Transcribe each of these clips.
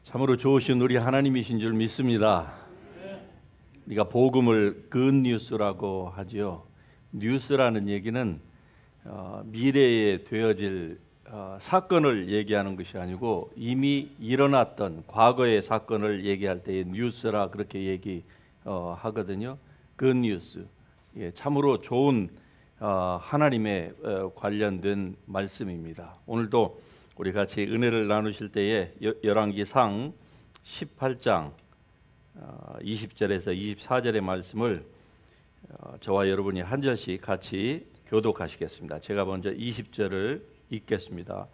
참으로 좋으신 우리 하나님이신 줄 믿습니다. 우리가 복음을 굿뉴스라고 하지요. 뉴스라는 얘기는 미래에 되어질 사건을 얘기하는 것이 아니고 이미 일어났던 과거의 사건을 얘기할 때의 뉴스라 그렇게 얘기하거든요. 굿뉴스. 참으로 좋은 하나님의 관련된 말씀입니다. 오늘도 우리 같이 은혜를 나누실 때에 열왕기상 18장 20절에서 24절의 말씀을 저와 여러분이 한 절씩 같이 교독하시겠습니다. 제가 먼저 20절을 읽겠습니다.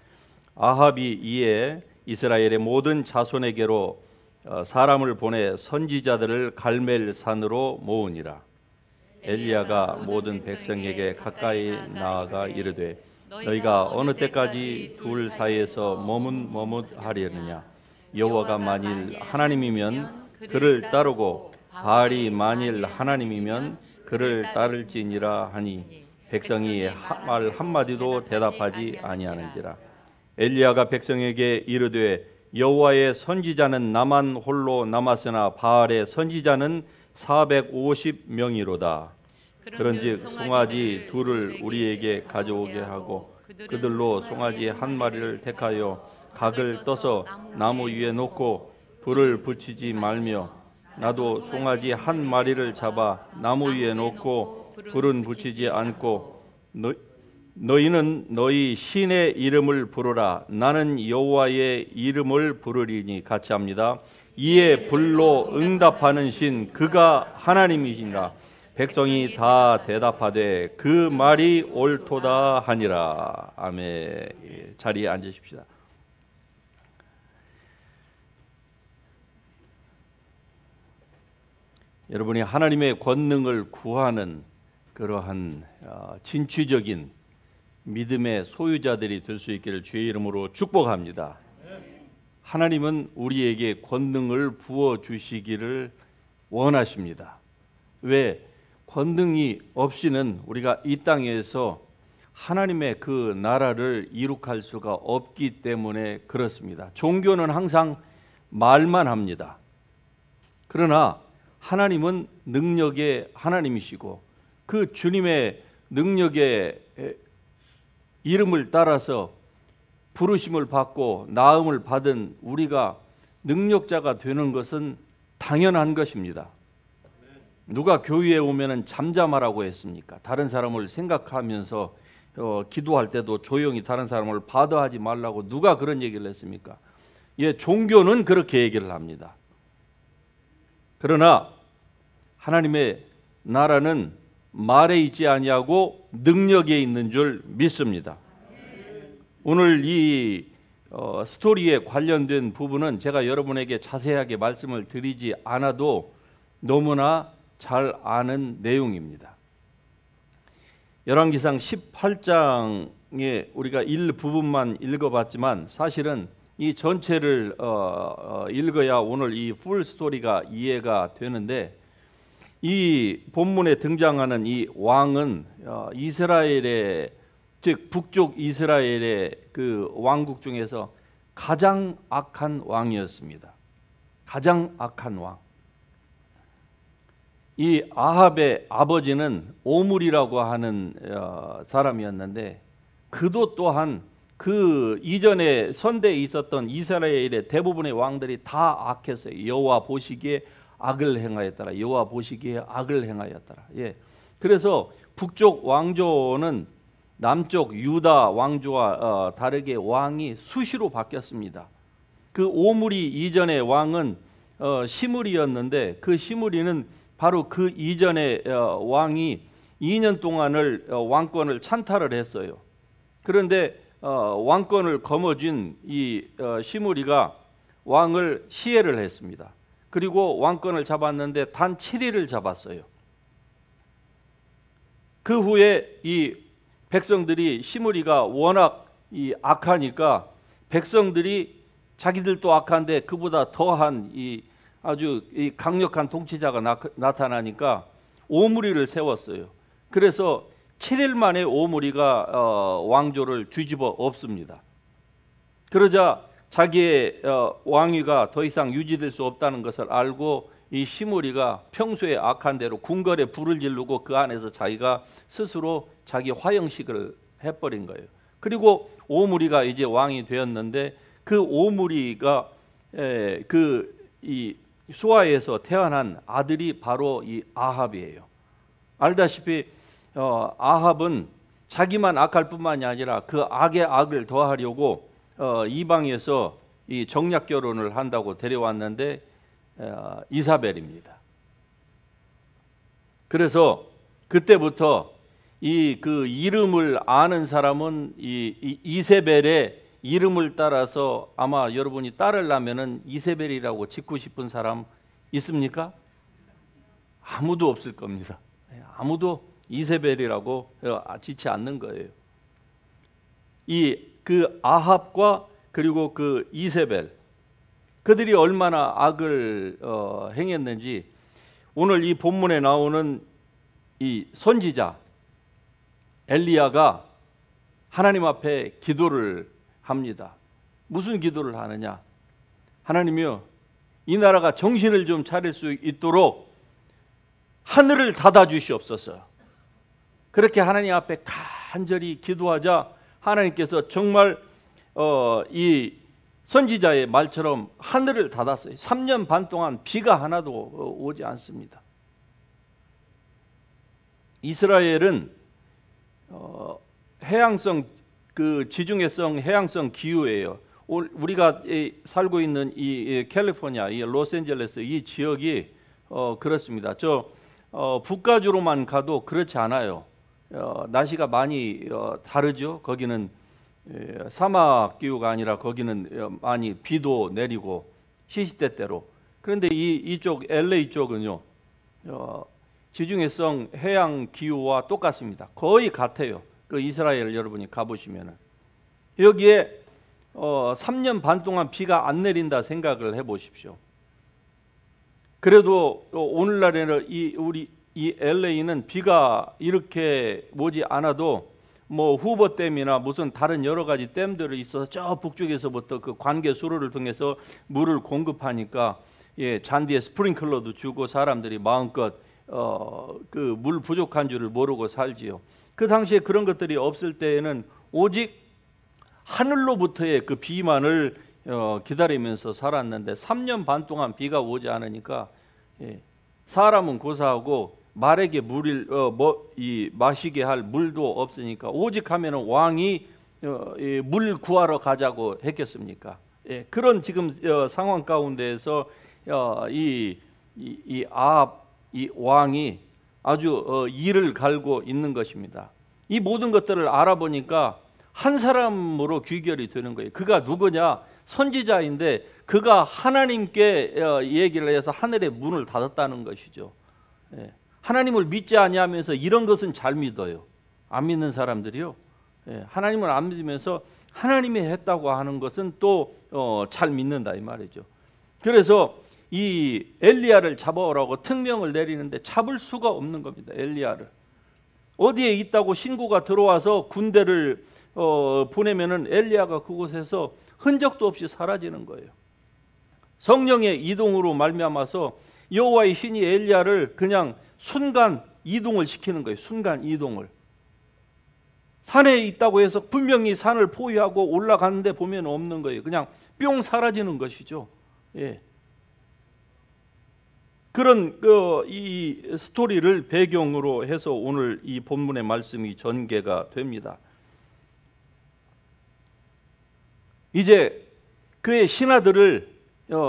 아합이 이에 이스라엘의 모든 자손에게로 사람을 보내 선지자들을 갈멜산으로 모으니라. 엘리야가 모든 백성에게 가까이 나아가 이르되 너희가 어느 때까지 둘 사이에서 머뭇머뭇하려느냐. 여호와가 만일 하나님이면 그를 따르고 바알이 만일 하나님이면 그를 따를지니라 하니 백성이 말 한마디도 대답하지 아니하는지라. 엘리야가 백성에게 이르되 여호와의 선지자는 나만 홀로 남았으나 바알의 선지자는 450명이로다. 그런즉 송아지 둘을 우리에게 가져오게 하고 그들로 송아지 한 마리를 택하여 각을 떠서 나무 위에 놓고 불을 붙이지 말며 나도 송아지 한 마리를 잡아 나무 위에 놓고 불은 붙이지 않고 너희는 너희 신의 이름을 부르라. 나는 여호와의 이름을 부르리니 같이 합니다. 이에 불로 응답하는 신 그가 하나님이시니라. 백성이 다 대답하되 그 말이 옳도다 하니라. 아멘. 자리에 앉으십시다. 여러분이 하나님의 권능을 구하는 그러한 진취적인 믿음의 소유자들이 될 수 있기를 주의 이름으로 축복합니다. 하나님은 우리에게 권능을 부어주시기를 원하십니다. 왜? 권능이 없이는 우리가 이 땅에서 하나님의 그 나라를 이룩할 수가 없기 때문에 그렇습니다. 종교는 항상 말만 합니다. 그러나 하나님은 능력의 하나님이시고 그 주님의 능력의 이름을 따라서 부르심을 받고 나음을 받은 우리가 능력자가 되는 것은 당연한 것입니다. 누가 교회에 오면은 잠잠하라고 했습니까? 다른 사람을 생각하면서 기도할 때도 조용히 다른 사람을 바더하지 말라고 누가 그런 얘기를 했습니까? 종교는 그렇게 얘기를 합니다. 그러나 하나님의 나라는 말에 있지 아니하고 능력에 있는 줄 믿습니다. 오늘 이 스토리에 관련된 부분은 제가 여러분에게 자세하게 말씀을 드리지 않아도 너무나 잘 아는 내용입니다. 열왕기상 18장에 우리가 일부분만 읽어봤지만 사실은 이 전체를 읽어야 오늘 이 풀 스토리가 이해가 되는데, 이 본문에 등장하는 이 왕은 이스라엘의, 즉 북쪽 이스라엘의 그 왕국 중에서 가장 악한 왕이었습니다. 가장 악한 왕. 이 아합의 아버지는 오므리라고 하는 사람이었는데, 그도 또한 그 이전에 선대에 있었던 이스라엘의 대부분의 왕들이 다 악했어요. 여호와 보시기에 악을 행하였더라. 여호와 보시기에 악을 행하였더라. 그래서 북쪽 왕조는 남쪽 유다 왕조와 다르게 왕이 수시로 바뀌었습니다. 그 오므리 이전의 왕은 시므리였는데, 그 시므리는 바로 그 이전의 왕이 2년 동안을 왕권을 찬탈을 했어요. 그런데 왕권을 거머쥔 이 시므리가 왕을 시해를 했습니다. 그리고 왕권을 잡았는데 단 7일을 잡았어요. 그 후에 이 백성들이, 시므리가 워낙 이 악하니까 백성들이 자기들도 악한데 그보다 더한 이 아주 이 강력한 통치자가 나타나니까 오므리를 세웠어요. 그래서 7일 만에 오므리가 왕조를 뒤집어 엎습니다. 그러자 자기의 왕위가 더 이상 유지될 수 없다는 것을 알고 이 시므리가 평소에 악한 대로 궁궐에 불을 지르고 그 안에서 자기가 스스로 자기 화형식을 해버린 거예요. 그리고 오므리가 이제 왕이 되었는데 그 오므리가 이 수아에서 태어난 아들이 바로 이 아합이에요. 알다시피 아합은 자기만 악할 뿐만이 아니라 그 악의 악을 더하려고 이방에서 이 정략 결혼을 한다고 데려왔는데 이사벨입니다. 그래서 그때부터 그 이름을 아는 사람은 이세벨의 이름을 따라서 아마 여러분이 따르려면은 이세벨이라고 짓고 싶은 사람 있습니까? 아무도 없을 겁니다. 아무도 이세벨이라고 짓지 않는 거예요. 그 아합과 그리고 그 이세벨, 그들이 얼마나 악을 행했는지 오늘 이 본문에 나오는 이 선지자 엘리야가 하나님 앞에 기도를 합니다. 무슨 기도를 하느냐? 하나님이여, 이 나라가 정신을 좀 차릴 수 있도록 하늘을 닫아 주시옵소서. 그렇게 하나님 앞에 간절히 기도하자 하나님께서 정말 이 선지자의 말처럼 하늘을 닫았어요. 3년 반 동안 비가 하나도 오지 않습니다. 이스라엘은 해양성, 그 지중해성 해양성 기후예요. 우리가 살고 있는 이 캘리포니아, 이 로스앤젤레스 이 지역이 그렇습니다. 저 북가주로만 가도 그렇지 않아요. 날씨가 많이 다르죠. 거기는 사막 기후가 아니라 거기는 많이 비도 내리고 시시때때로. 그런데 이쪽 LA 쪽은요, 지중해성 해양 기후와 똑같습니다. 거의 같아요. 그 이스라엘 여러분이 가보시면은 여기에 3년 반 동안 비가 안 내린다 생각을 해보십시오. 그래도 오늘날에는 우리 LA는 비가 이렇게 오지 않아도 뭐 후보댐이나 무슨 다른 여러 가지 댐들이 있어서 저 북쪽에서부터 그 관계 수로를 통해서 물을 공급하니까 잔디에 스프링클러도 주고 사람들이 마음껏 그 물 부족한 줄을 모르고 살지요. 그 당시에 그런 것들이 없을 때에는 오직 하늘로부터의 그 비만을 기다리면서 살았는데 3년 반 동안 비가 오지 않으니까 사람은 고사하고 말에게 마시게 할 물도 없으니까 오직 하면은 왕이 물 구하러 가자고 했겠습니까? 그런 지금 상황 가운데에서 이 왕이 아주 이를 갈고 있는 것입니다. 이 모든 것들을 알아보니까 한 사람으로 귀결이 되는 거예요. 그가 누구냐? 선지자인데 그가 하나님께 얘기를 해서 하늘의 문을 닫았다는 것이죠. 하나님을 믿지 아니하면서 이런 것은 잘 믿어요. 안 믿는 사람들이요. 하나님을 안 믿으면서 하나님이 했다고 하는 것은 또 잘 믿는다 이 말이죠. 그래서 이 엘리야를 잡아오라고 특명을 내리는데 잡을 수가 없는 겁니다. 엘리야를 어디에 있다고 신고가 들어와서 군대를 보내면은 엘리야가 그곳에서 흔적도 없이 사라지는 거예요. 성령의 이동으로 말미암아서 여호와의 신이 엘리야를 그냥 순간 이동을 시키는 거예요. 순간 이동을. 산에 있다고 해서 분명히 산을 포위하고 올라가는데 보면 없는 거예요. 그냥 뿅 사라지는 것이죠. 그런 이 스토리를 배경으로 해서 오늘 이 본문의 말씀이 전개가 됩니다. 이제 그의 신하들을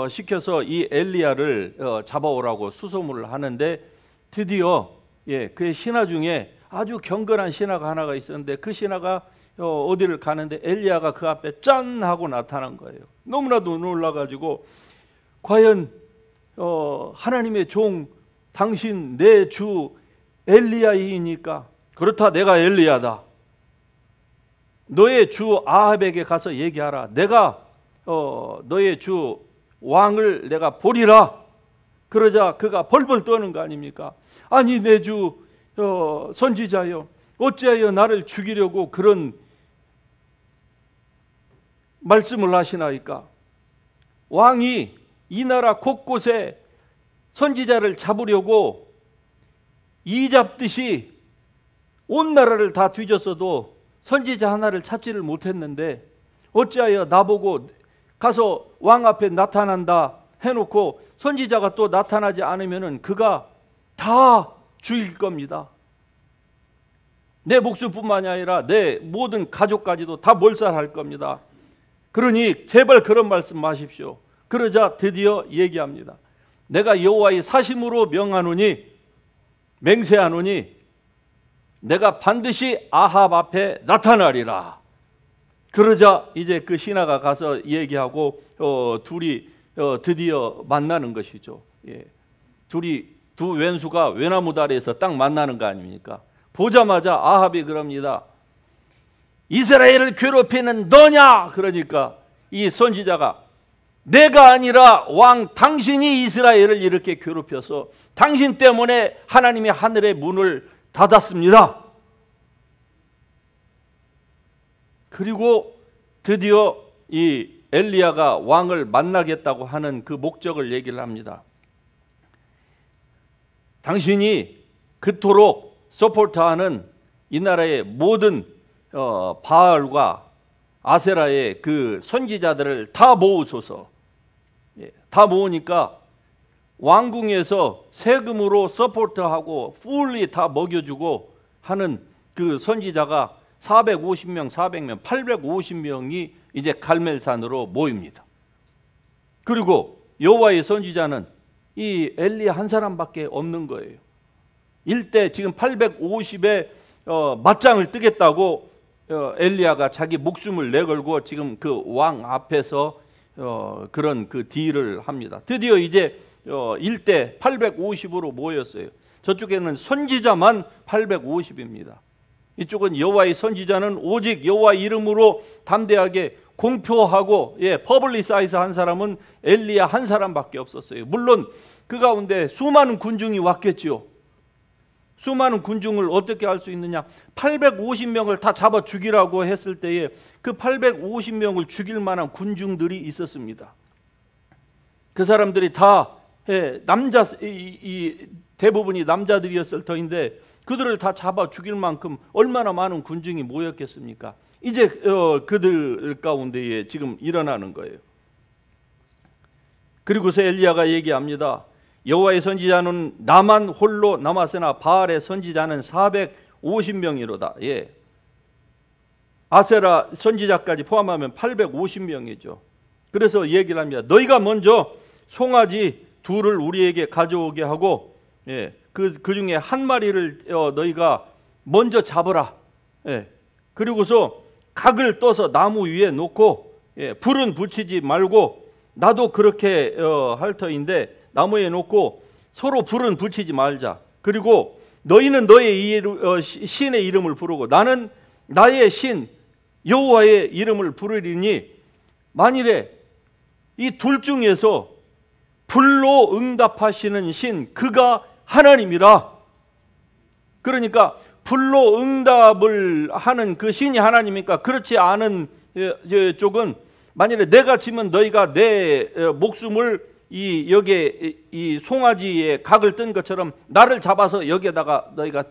시켜서 이 엘리야를 잡아오라고 수소문을 하는데 드디어 그의 신하 중에 아주 경건한 신하가 하나가 있었는데 그 신하가 어디를 가는데 엘리야가 그 앞에 짠 하고 나타난 거예요. 너무나도 놀라가지고 과연 하나님의 종 당신 내 주 엘리야이니까? 그렇다, 내가 엘리야다. 너의 주 아합에게 가서 얘기하라. 내가 너의 주 왕을 내가 보리라. 그러자 그가 벌벌 떠는 거 아닙니까? 아니 내 주 선지자여, 어찌하여 나를 죽이려고 그런 말씀을 하시나이까? 왕이 이 나라 곳곳에 선지자를 잡으려고 이 잡듯이 온 나라를 다 뒤졌어도 선지자 하나를 찾지를 못했는데 어찌하여 나보고 가서 왕 앞에 나타난다 해놓고 선지자가 또 나타나지 않으면은 그가 다 죽일 겁니다. 내 목숨뿐만이 아니라 내 모든 가족까지도 다 몰살할 겁니다. 그러니 제발 그런 말씀 마십시오. 그러자 드디어 얘기합니다. 내가 여호와의 사심으로 맹세하노니 내가 반드시 아합 앞에 나타나리라. 그러자 이제 그 신하가 가서 얘기하고 둘이 드디어 만나는 것이죠. 예. 두 왼수가 외나무 다리에서 딱 만나는 거 아닙니까? 보자마자 아합이 그럽니다. 이스라엘을 괴롭히는 너냐? 그러니까 이 선지자가 내가 아니라 왕 당신이 이스라엘을 이렇게 괴롭혀서 당신 때문에 하나님이 하늘의 문을 닫았습니다. 그리고 드디어 이 엘리야가 왕을 만나겠다고 하는 그 목적을 얘기를 합니다. 당신이 그토록 서포트하는 이 나라의 모든 바알과 아세라의 그 선지자들을 다 모으소서. 다 모으니까 왕궁에서 세금으로 서포트하고 풀리 다 먹여주고 하는 그 선지자가 450명, 400명, 850명이 이제 갈멜산으로 모입니다. 그리고 여호와의 선지자는 이 엘리야 한 사람밖에 없는 거예요. 일대 지금 850에 맞짱을 뜨겠다고 엘리야가 자기 목숨을 내걸고 지금 그 왕 앞에서 그런 그 딜을 합니다. 드디어 이제 일대 850으로 모였어요. 저쪽에는 선지자만 850입니다. 이쪽은 여호와의 선지자는 오직 여호와 이름으로 담대하게 공표하고 퍼블리사이즈 한 사람은 엘리야 한 사람밖에 없었어요. 물론 그 가운데 수많은 군중이 왔겠지요. 수많은 군중을 어떻게 할 수 있느냐? 850명을 다 잡아 죽이라고 했을 때에 그 850명을 죽일 만한 군중들이 있었습니다. 그 사람들이 다 대부분이 남자들이었을 터인데 그들을 다 잡아 죽일 만큼 얼마나 많은 군중이 모였겠습니까? 이제 그들 가운데에 지금 일어나는 거예요. 그리고서 엘리야가 얘기합니다. 여호와의 선지자는 나만 홀로 남았으나 바알의 선지자는 450명이로다. 아세라 선지자까지 포함하면 850명이죠. 그래서 얘기를 합니다. 너희가 먼저 송아지 둘을 우리에게 가져오게 하고 그 중에 한 마리를 너희가 먼저 잡으라. 그리고서 각을 떠서 나무 위에 놓고 불은 붙이지 말고 나도 그렇게 할 터인데 나무에 놓고 서로 불은 붙이지 말자. 그리고 너희는 너의 신의 이름을 부르고 나는 나의 신 여호와의 이름을 부르리니 만일에 이 둘 중에서 불로 응답하시는 신 그가 하나님이라. 그러니까 불로 응답을 하는 그 신이 하나님이니까 그렇지 않은 쪽은 만일에 내가 지면 너희가 내 목숨을 여기에 이 송아지에 각을 뜬 것처럼 나를 잡아서 여기에다가 너희가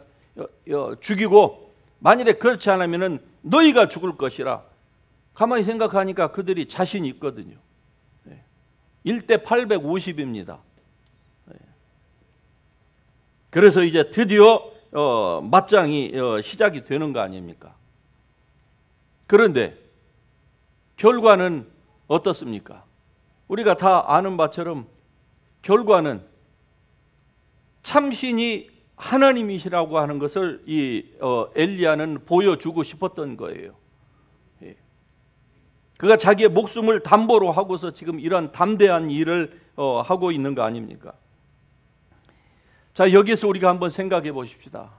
죽이고 만일에 그렇지 않으면은 너희가 죽을 것이라. 가만히 생각하니까 그들이 자신이 있거든요. 1대 850입니다. 그래서 이제 드디어 맞짱이 시작이 되는 거 아닙니까? 그런데 결과는 어떻습니까? 우리가 다 아는 바처럼 결과는 참신이 하나님이시라고 하는 것을 이 엘리야는 보여주고 싶었던 거예요. 그가 자기의 목숨을 담보로 하고서 지금 이런 담대한 일을 하고 있는 거 아닙니까? 자, 여기서 우리가 한번 생각해 보십시다.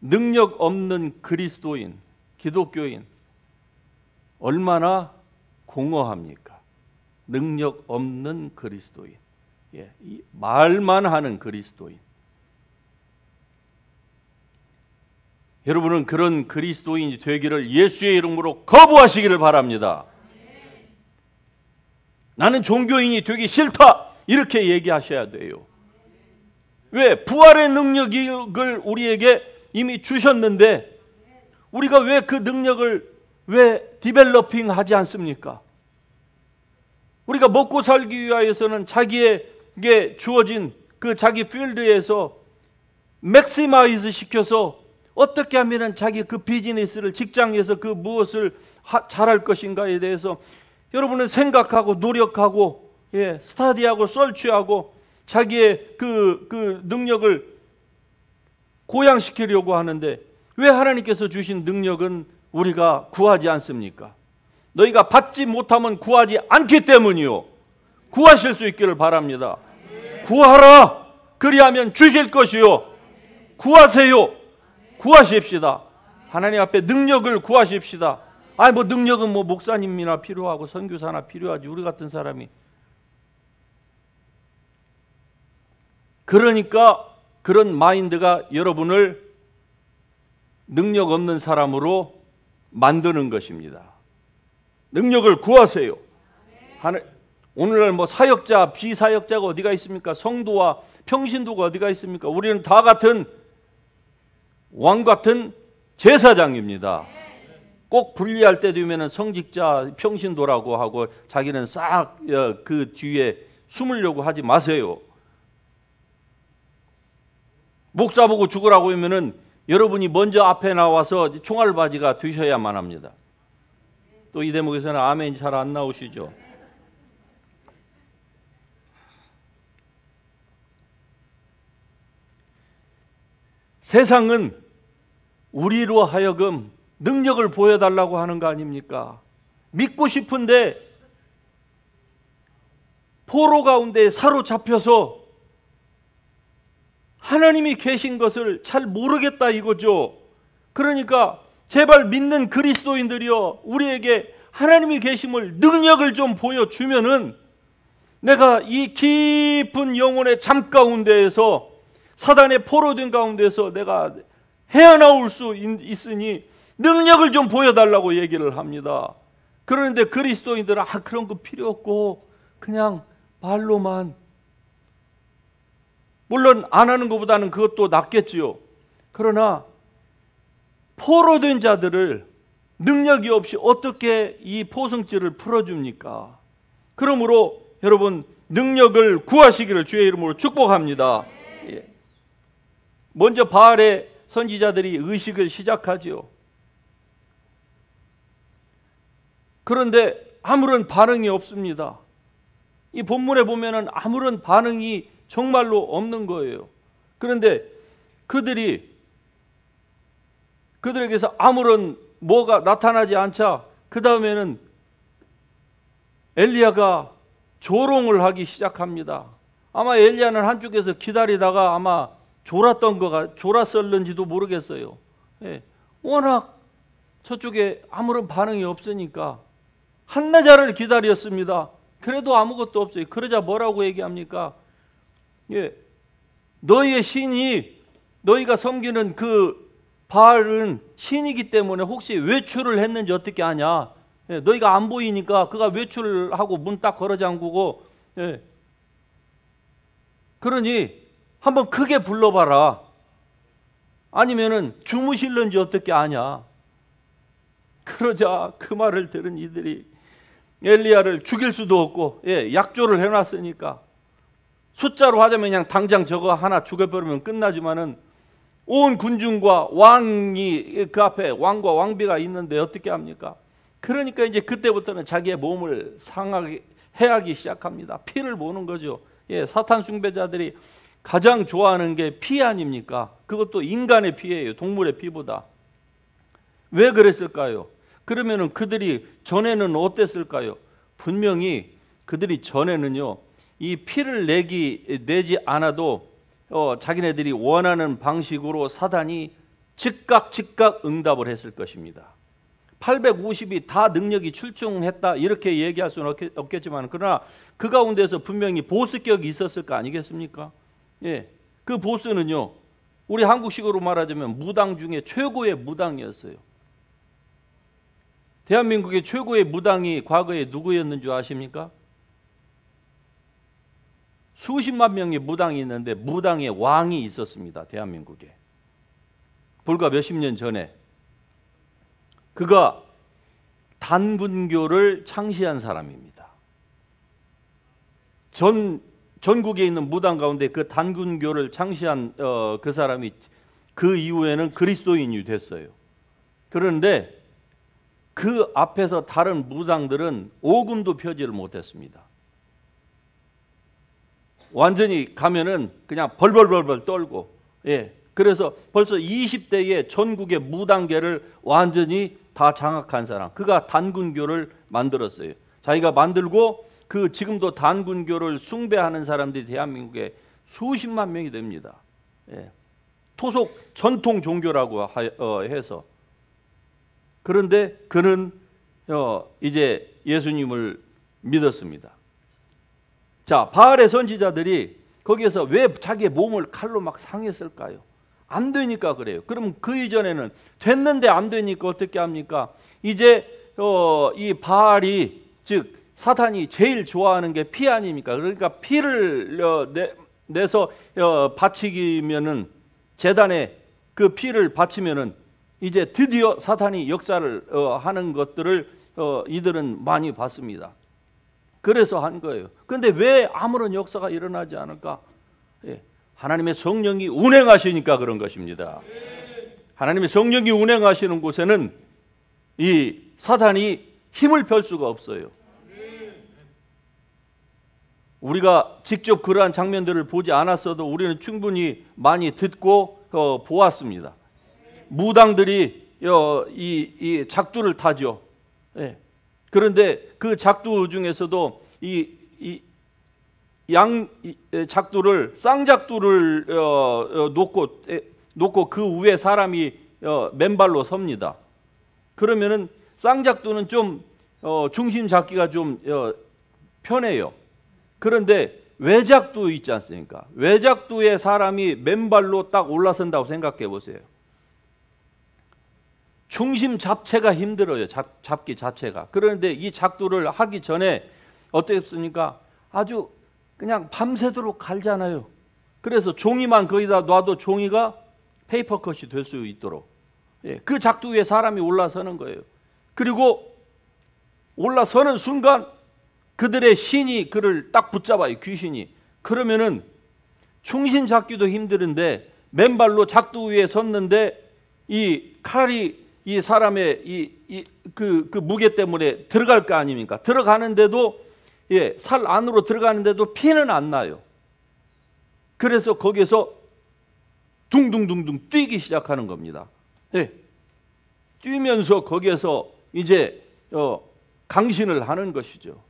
능력 없는 그리스도인, 기독교인 얼마나 공허합니까? 능력 없는 그리스도인, 말만 하는 그리스도인. 여러분은 그런 그리스도인이 되기를 예수의 이름으로 거부하시기를 바랍니다. 나는 종교인이 되기 싫다 이렇게 얘기하셔야 돼요. 왜? 부활의 능력을 우리에게 이미 주셨는데 우리가 왜 그 능력을 디벨로핑 하지 않습니까? 우리가 먹고 살기 위하여서는 자기에게 주어진 그 자기 필드에서 맥시마이즈 시켜서 어떻게 하면 자기 그 비즈니스를, 직장에서 그 무엇을 잘할 것인가에 대해서 여러분은 생각하고 노력하고 스터디하고 설치하고 자기의 그 능력을 고양시키려고 하는데 왜 하나님께서 주신 능력은 우리가 구하지 않습니까? 너희가 받지 못하면 구하지 않기 때문이요. 구하실 수 있기를 바랍니다. 구하라. 그리하면 주실 것이요. 구하세요. 구하십시다. 하나님 앞에 능력을 구하십시다. 뭐 능력은 뭐 목사님이나 필요하고 선교사나 필요하지 우리 같은 사람이. 그러니까 그런 마인드가 여러분을 능력 없는 사람으로 만드는 것입니다. 능력을 구하세요. 오늘날 뭐 사역자, 비사역자가 어디가 있습니까? 성도와 평신도가 어디가 있습니까? 우리는 다 같은 왕 같은 제사장입니다. 꼭 분리할 때 되면 성직자, 평신도라고 하고 자기는 싹 그 뒤에 숨으려고 하지 마세요. 목사 보고 죽으라고 하면은 여러분이 먼저 앞에 나와서 총알바지가 되셔야만 합니다. 또 이 대목에서는 아멘이 잘 안 나오시죠? 세상은 우리로 하여금 능력을 보여달라고 하는 거 아닙니까? 믿고 싶은데 포로 가운데 사로잡혀서 하나님이 계신 것을 잘 모르겠다 이거죠. 그러니까 제발 믿는 그리스도인들이여 우리에게 하나님이 계심을, 능력을 좀 보여주면은 내가 이 깊은 영혼의 잠 가운데에서 사단의 포로된 가운데서 내가 헤어나올 수 있으니 능력을 좀 보여달라고 얘기를 합니다. 그런데 그리스도인들은 그런 거 필요 없고 그냥 말로만, 물론 안 하는 것보다는 그것도 낫겠지요. 그러나 포로된 자들을 능력이 없이 어떻게 이 포승줄을 풀어줍니까? 그러므로 여러분 능력을 구하시기를 주의 이름으로 축복합니다. 먼저 바알의 선지자들이 의식을 시작하지요. 그런데 아무런 반응이 없습니다. 이 본문에 보면은 아무런 반응이 정말로 없는 거예요. 그런데 그들에게서 아무런 뭐가 나타나지 않자 그 다음에는 엘리야가 조롱을 하기 시작합니다. 아마 엘리야는 한쪽에서 기다리다가 아마 졸았었는지도 모르겠어요. 워낙 저쪽에 아무런 반응이 없으니까 한나절을 기다렸습니다. 그래도 아무것도 없어요. 그러자 뭐라고 얘기합니까? 너희의 신이, 너희가 섬기는 그 바알은 신이기 때문에 혹시 외출을 했는지 어떻게 아냐? 너희가 안 보이니까 그가 외출을 하고 문 딱 걸어 잠그고, 그러니 한번 크게 불러봐라. 아니면은 주무실는지 어떻게 아냐? 그러자 그 말을 들은 이들이 엘리야를 죽일 수도 없고 약조를 해놨으니까 숫자로 하자면 그냥 당장 저거 하나 죽여버리면 끝나지만은 온 군중과 왕이 그 앞에 왕과 왕비가 있는데 어떻게 합니까? 그러니까 이제 그때부터는 자기의 몸을 상하게 해하기 시작합니다. 피를 보는 거죠. 사탄 숭배자들이 가장 좋아하는 게 피 아닙니까? 그것도 인간의 피예요. 동물의 피보다. 왜 그랬을까요? 그러면은 그들이 전에는 어땠을까요? 분명히 그들이 전에는요, 이 피를 내지 않아도 자기네들이 원하는 방식으로 사단이 즉각 응답을 했을 것입니다. 850이 다 능력이 출중했다 이렇게 얘기할 수는 없겠지만, 그러나 그 가운데서 분명히 보스격이 있었을 거 아니겠습니까? 그 보스는요, 우리 한국식으로 말하자면 무당 중에 최고의 무당이었어요. 대한민국의 최고의 무당이 과거에 누구였는 줄 아십니까? 수십만 명의 무당이 있는데 무당의 왕이 있었습니다. 대한민국에. 불과 몇십 년 전에. 그가 단군교를 창시한 사람입니다. 전국에 있는 무당 가운데 그 단군교를 창시한 그 사람이 그 이후에는 그리스도인이 됐어요. 그런데 그 앞에서 다른 무당들은 오금도 펴지를 못했습니다. 완전히 가면은 그냥 벌벌벌벌 떨고, 예. 그래서 벌써 20대에 전국의 무당계를 완전히 다 장악한 사람, 그가 단군교를 만들었어요. 자기가 만들고 그 지금도 단군교를 숭배하는 사람들이 대한민국에 수십만 명이 됩니다. 예. 토속 전통 종교라고 해서. 그런데 그는 이제 예수님을 믿었습니다. 자, 바알의 선지자들이 거기에서 왜 자기의 몸을 칼로 막 상했을까요? 안 되니까 그래요. 그럼 그 이전에는 됐는데 안 되니까 어떻게 합니까? 이제 이 바알이, 즉 사탄이 제일 좋아하는 게 피 아닙니까? 그러니까 피를 내서 바치기면은, 제단에 그 피를 바치면은 이제 드디어 사탄이 역사를 하는 것들을 이들은 많이 봤습니다. 그래서 한 거예요. 그런데 왜 아무런 역사가 일어나지 않을까? 예. 하나님의 성령이 운행하시니까 그런 것입니다. 하나님의 성령이 운행하시는 곳에는 이 사탄이 힘을 펼 수가 없어요. 우리가 직접 그러한 장면들을 보지 않았어도 우리는 충분히 많이 듣고 보았습니다. 무당들이 이 작두를 타죠. 예. 그런데 그 작두 중에서도 이 작두를, 쌍작두를 놓고 그 위에 사람이 맨발로 섭니다. 그러면은 쌍작두는 좀 중심 잡기가 좀 편해요. 그런데 외작두 있지 않습니까? 외작두에 사람이 맨발로 딱 올라선다고 생각해 보세요. 중심 잡체가 힘들어요. 잡기 자체가. 그런데 이 작두를 하기 전에 어떻습니까? 아주 그냥 밤새도록 갈잖아요. 그래서 종이만 거기다 놔도 종이가 페이퍼컷이 될 수 있도록, 예, 그 작두 위에 사람이 올라서는 거예요. 그리고 올라서는 순간 그들의 신이 그를 딱 붙잡아요. 귀신이. 그러면은 중심 잡기도 힘드는데 맨발로 작두 위에 섰는데 이 칼이 이 사람의 그 무게 때문에 들어갈 거 아닙니까? 들어가는데도, 예, 살 안으로 들어가는데도 피는 안 나요. 그래서 거기에서 둥둥둥둥 뛰기 시작하는 겁니다. 예. 뛰면서 거기에서 이제 강신을 하는 것이죠.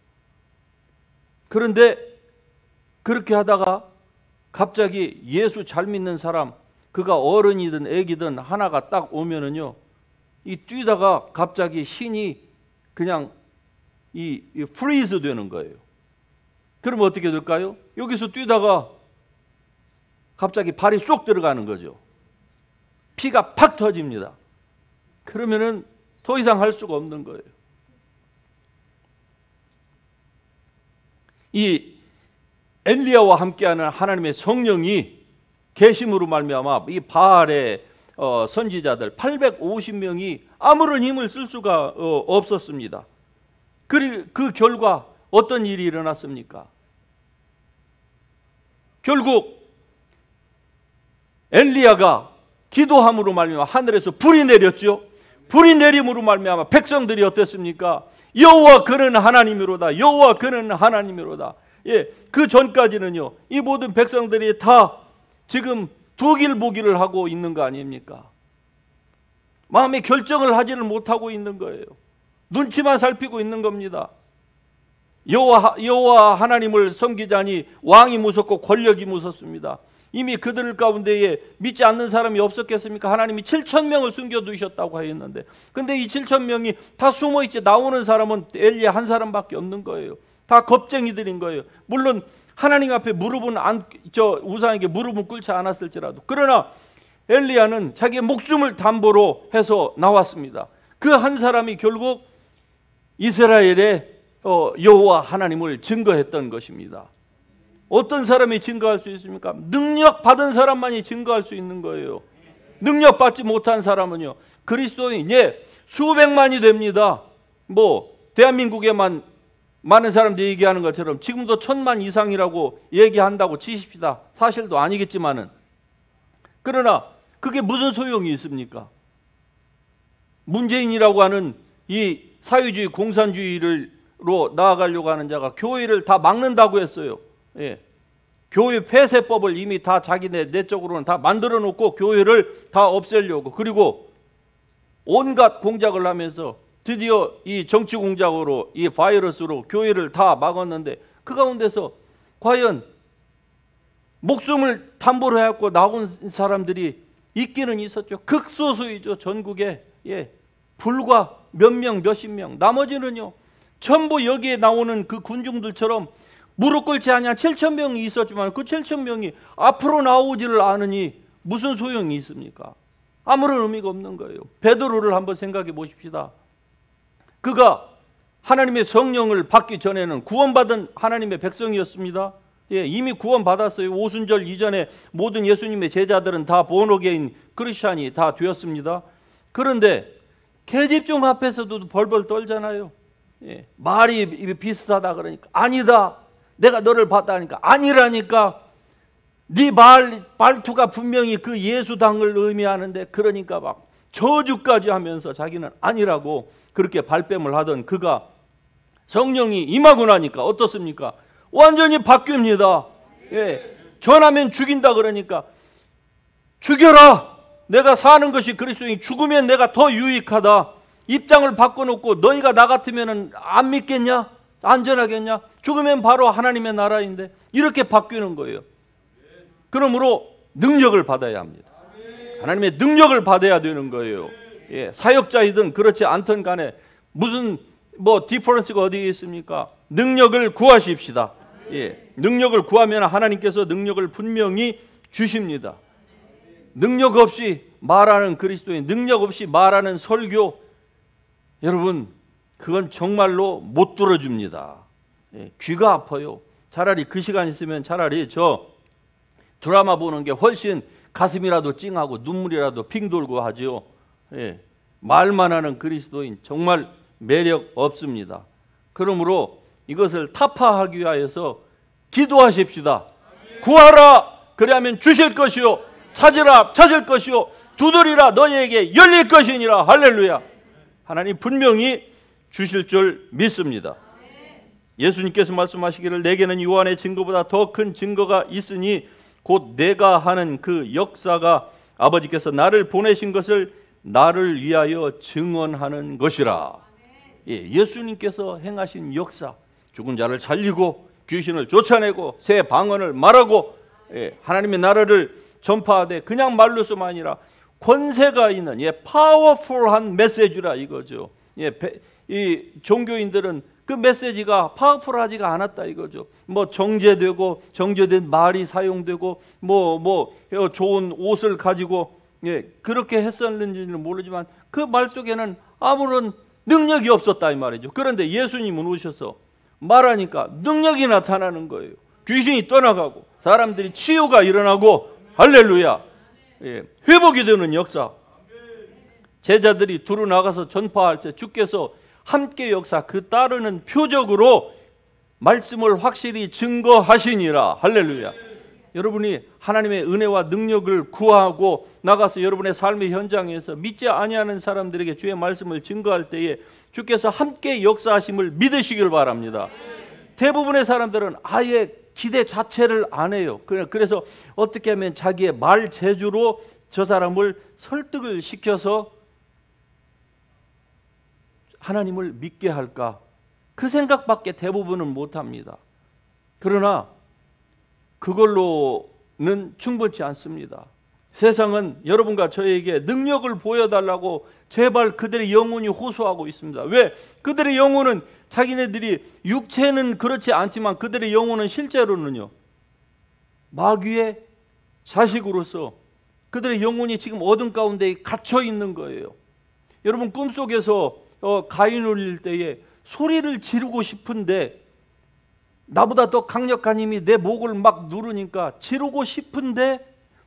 그런데 그렇게 하다가 갑자기 예수 잘 믿는 사람, 그가 어른이든 애기든 하나가 딱 오면은요, 이 뛰다가 갑자기 신이 그냥 이 프리즈 되는 거예요. 그러면 어떻게 될까요? 여기서 뛰다가 갑자기 발이 쏙 들어가는 거죠. 피가 팍 터집니다. 그러면은 더 이상 할 수가 없는 거예요. 이 엘리야와 함께하는 하나님의 성령이 계심으로 말미암아 이 바알의 선지자들 850명이 아무런 힘을 쓸 수가 없었습니다. 그 결과 어떤 일이 일어났습니까? 결국 엘리야가 기도함으로 말미암아 하늘에서 불이 내렸죠. 불이 내림으로 말미암아 백성들이 어땠습니까? 여호와 그는 하나님이로다. 여호와 그는 하나님이로다. 예, 그 전까지는요, 이 모든 백성들이 다 지금 두길보기를 하고 있는 거 아닙니까? 마음의 결정을 하지를 못하고 있는 거예요. 눈치만 살피고 있는 겁니다. 여호와 하나님을 섬기자니 왕이 무섭고 권력이 무섭습니다. 이미 그들 가운데에 믿지 않는 사람이 없었겠습니까? 하나님이 7,000명을 숨겨두셨다고 하였는데, 근데 이 7,000명이 다 숨어있지 나오는 사람은 엘리야 한 사람밖에 없는 거예요. 다 겁쟁이들인 거예요. 물론 하나님 앞에 우상에게 무릎은 꿇지 않았을지라도. 그러나 엘리야는 자기의 목숨을 담보로 해서 나왔습니다. 그 한 사람이 결국 이스라엘의 여호와 하나님을 증거했던 것입니다. 어떤 사람이 증거할 수 있습니까? 능력 받은 사람만이 증거할 수 있는 거예요. 능력 받지 못한 사람은요, 그리스도인 수백만이 됩니다. 뭐 대한민국에만 많은 사람들이 얘기하는 것처럼 지금도 1000만 이상이라고 얘기한다고 치십시다. 사실도 아니겠지만은, 그러나 그게 무슨 소용이 있습니까? 문재인이라고 하는 이 사회주의 공산주의로 나아가려고 하는 자가 교회를 다 막는다고 했어요. 교회 폐쇄법을 이미 다 자기네 내적으로는 다 만들어 놓고 교회를 다 없애려고, 그리고 온갖 공작을 하면서 드디어 이 정치 공작으로, 이 바이러스로 교회를 다 막았는데, 그 가운데서 과연 목숨을 담보로 해갖고 나온 사람들이 있기는 있었죠. 극소수이죠. 전국에 불과 몇 명, 몇십 명. 나머지는요, 전부 여기에 나오는 그 군중들처럼 무릎 꿇지 아니한 7,000명이 있었지만, 그 7,000명이 앞으로 나오지를 않으니 무슨 소용이 있습니까? 아무런 의미가 없는 거예요. 베드로를 한번 생각해 보십시다. 그가 하나님의 성령을 받기 전에는 구원받은 하나님의 백성이었습니다. 이미 구원받았어요. 오순절 이전에 모든 예수님의 제자들은 다 본어게인 크리스찬이 다 되었습니다. 그런데 계집종 앞에서도 벌벌 떨잖아요. 말이 비슷하다 그러니까 아니다, 내가 너를 봤다니까 아니라니까, 네 말투가 분명히 그 예수당을 의미하는데, 그러니까 막 저주까지 하면서 자기는 아니라고 그렇게 발뺌을 하던 그가 성령이 임하고 나니까 어떻습니까? 완전히 바뀝니다. 전하면 죽인다 그러니까 죽여라, 내가 사는 것이 그리스도니 죽으면 내가 더 유익하다, 입장을 바꿔놓고 너희가 나 같으면 안 믿겠냐? 안전하겠냐? 죽으면 바로 하나님의 나라인데, 이렇게 바뀌는 거예요. 그러므로 능력을 받아야 합니다. 하나님의 능력을 받아야 되는 거예요. 사역자이든 그렇지 않든 간에 무슨 디퍼런스가 어디에 있습니까? 능력을 구하십시다. 능력을 구하면 하나님께서 능력을 분명히 주십니다. 능력 없이 말하는 그리스도인, 능력 없이 말하는 설교, 여러분 그건 정말로 못 들어줍니다. 귀가 아파요. 차라리 그 시간 있으면 차라리 저 드라마 보는 게 훨씬 가슴이라도 찡하고 눈물이라도 핑 돌고 하죠. 말만 하는 그리스도인 정말 매력 없습니다. 그러므로 이것을 타파하기 위하여서 기도하십시다. 구하라, 그리하면 주실 것이요, 찾으라, 찾을 것이요, 두드리라, 너희에게 열릴 것이니라. 할렐루야. 하나님 분명히 주실 줄 믿습니다. 예수님께서 말씀하시기를 내게는 요한의 증거보다 더 큰 증거가 있으니 곧 내가 하는 그 역사가 아버지께서 나를 보내신 것을 나를 위하여 증언하는 것이라. 예수님께서 행하신 역사, 죽은 자를 살리고 귀신을 쫓아내고 새 방언을 말하고 하나님의 나라를 전파하되, 그냥 말로서만 아니라 권세가 있는 파워풀한 메시지라 이거죠. 이 종교인들은 그 메시지가 파워풀하지가 않았다 이거죠. 정제되고 정제된 말이 사용되고 좋은 옷을 가지고 그렇게 했었는지는 모르지만 그 말 속에는 아무런 능력이 없었다 이 말이죠. 그런데 예수님은 오셔서 말하니까 능력이 나타나는 거예요. 귀신이 떠나가고 사람들이 치유가 일어나고, 할렐루야, 회복이 되는 역사. 제자들이 두루 나가서 전파할 때 주께서 함께 역사, 그 따르는 표적으로 말씀을 확실히 증거하시니라. 할렐루야. 여러분이 하나님의 은혜와 능력을 구하고 나가서 여러분의 삶의 현장에서 믿지 아니하는 사람들에게 주의 말씀을 증거할 때에 주께서 함께 역사하심을 믿으시길 바랍니다. 대부분의 사람들은 아예 기대 자체를 안 해요. 그래서 어떻게 하면 자기의 말 재주로 저 사람을 설득을 시켜서 하나님을 믿게 할까, 그 생각밖에 대부분은 못합니다. 그러나 그걸로는 충분치 않습니다. 세상은 여러분과 저에게 능력을 보여달라고 제발 그들의 영혼이 호소하고 있습니다. 왜? 그들의 영혼은, 자기네들이 육체는 그렇지 않지만 그들의 영혼은 실제로는요, 마귀의 자식으로서 그들의 영혼이 지금 어둠 가운데 갇혀 있는 거예요. 여러분 꿈속에서 가인 울릴 때에 소리를 지르고 싶은데 나보다 더 강력한 힘이 내 목을 막 누르니까 지르고 싶은데,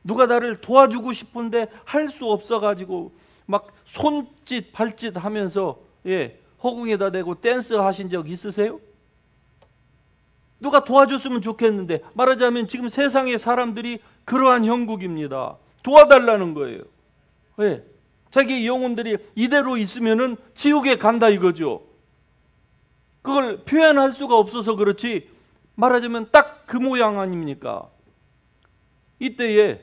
누가 나를 도와주고 싶은데 할 수 없어가지고 막 손짓 발짓 하면서 허공에다 대고 댄스 하신 적 있으세요? 누가 도와줬으면 좋겠는데, 말하자면 지금 세상의 사람들이 그러한 형국입니다. 도와달라는 거예요. 왜? 자기 영혼들이 이대로 있으면은 지옥에 간다 이거죠. 그걸 표현할 수가 없어서 그렇지, 말하자면 딱 그 모양 아닙니까? 이때에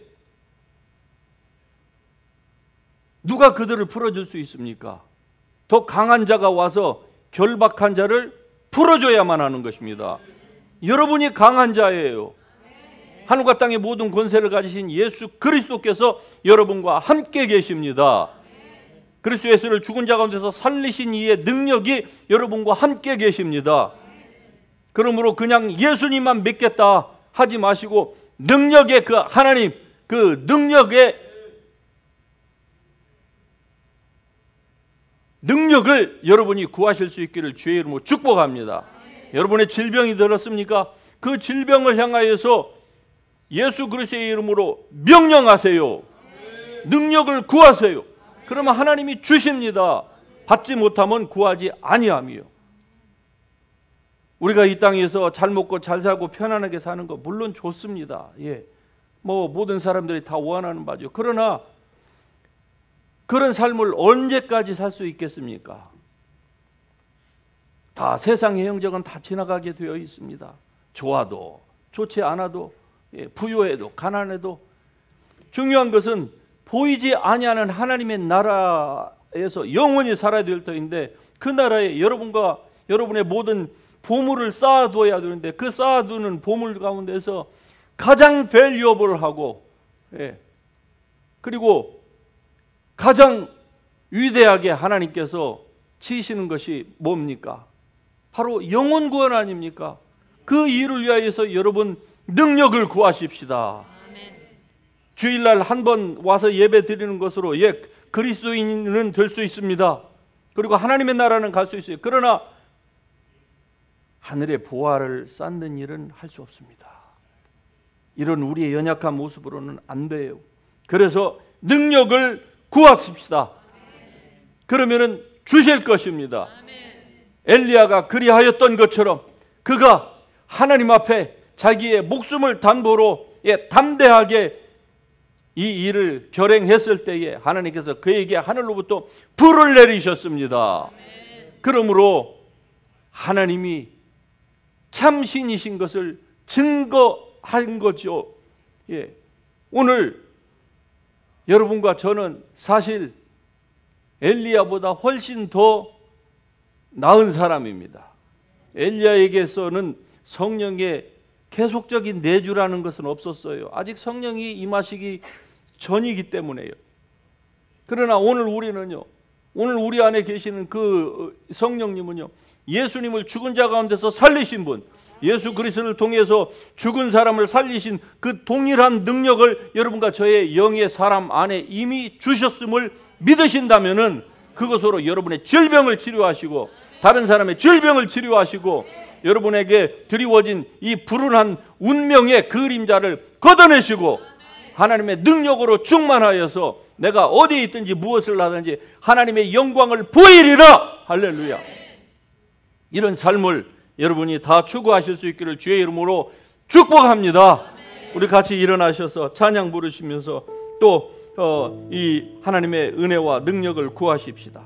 누가 그들을 풀어줄 수 있습니까? 더 강한 자가 와서 결박한 자를 풀어줘야만 하는 것입니다. 여러분이 강한 자예요. 하늘과 땅의 모든 권세를 가지신 예수 그리스도께서 여러분과 함께 계십니다. 그리스도 예수를 죽은 자 가운데서 살리신 이의 능력이 여러분과 함께 계십니다. 그러므로 그냥 예수님만 믿겠다 하지 마시고, 능력의 그 하나님, 그 능력을 여러분이 구하실 수 있기를 주의 이름으로 축복합니다. 여러분의 질병이 들었습니까? 그 질병을 향하여서 예수 그리스도의 이름으로 명령하세요. 능력을 구하세요. 그러면 하나님이 주십니다. 받지 못하면 구하지 아니함이요. 우리가 이 땅에서 잘 먹고 잘 살고 편안하게 사는 거 물론 좋습니다. 모든 사람들이 다 원하는 바죠. 그러나 그런 삶을 언제까지 살 수 있겠습니까? 다 세상의 행적은 다 지나가게 되어 있습니다. 좋아도 좋지 않아도, 부유해도 가난해도, 중요한 것은 보이지 아니하는 하나님의 나라에서 영원히 살아야 될 터인데, 그 나라에 여러분과 여러분의 모든 보물을 쌓아둬야 되는데, 그 쌓아두는 보물 가운데서 가장 밸류어블하고 그리고 가장 위대하게 하나님께서 치시는 것이 뭡니까? 바로 영혼 구원 아닙니까? 그 일을 위하여서 여러분 능력을 구하십시다. 주일날 한 번 와서 예배 드리는 것으로 그리스도인은 될 수 있습니다. 그리고 하나님의 나라는 갈 수 있어요. 그러나 하늘의 보화를 쌓는 일은 할 수 없습니다. 이런 우리의 연약한 모습으로는 안 돼요. 그래서 능력을 구하십시다. 그러면은 주실 것입니다. 엘리야가 그리하였던 것처럼 그가 하나님 앞에 자기의 목숨을 담보로 담대하게 이 일을 결행했을 때에 하나님께서 그에게 하늘로부터 불을 내리셨습니다. 그러므로 하나님이 참신이신 것을 증거한 거죠. 오늘 여러분과 저는 사실 엘리야보다 훨씬 더 나은 사람입니다. 엘리야에게서는 성령의 계속적인 내주라는 것은 없었어요. 아직 성령이 임하시기 전이기 때문에요. 그러나 오늘 우리는요, 오늘 우리 안에 계시는 그 성령님은요, 예수님을 죽은 자 가운데서 살리신 분, 예수 그리스도를 통해서 죽은 사람을 살리신 그 동일한 능력을 여러분과 저의 영의 사람 안에 이미 주셨음을 믿으신다면은 그것으로 여러분의 질병을 치료하시고 다른 사람의 질병을 치료하시고 여러분에게 드리워진 이 불운한 운명의 그림자를 걷어내시고 하나님의 능력으로 충만하여서 내가 어디에 있든지 무엇을 하든지 하나님의 영광을 보이리라. 할렐루야. 이런 삶을 여러분이 다 추구하실 수 있기를 주의 이름으로 축복합니다. 우리 같이 일어나셔서 찬양 부르시면서 또 이 하나님의 은혜와 능력을 구하십시다.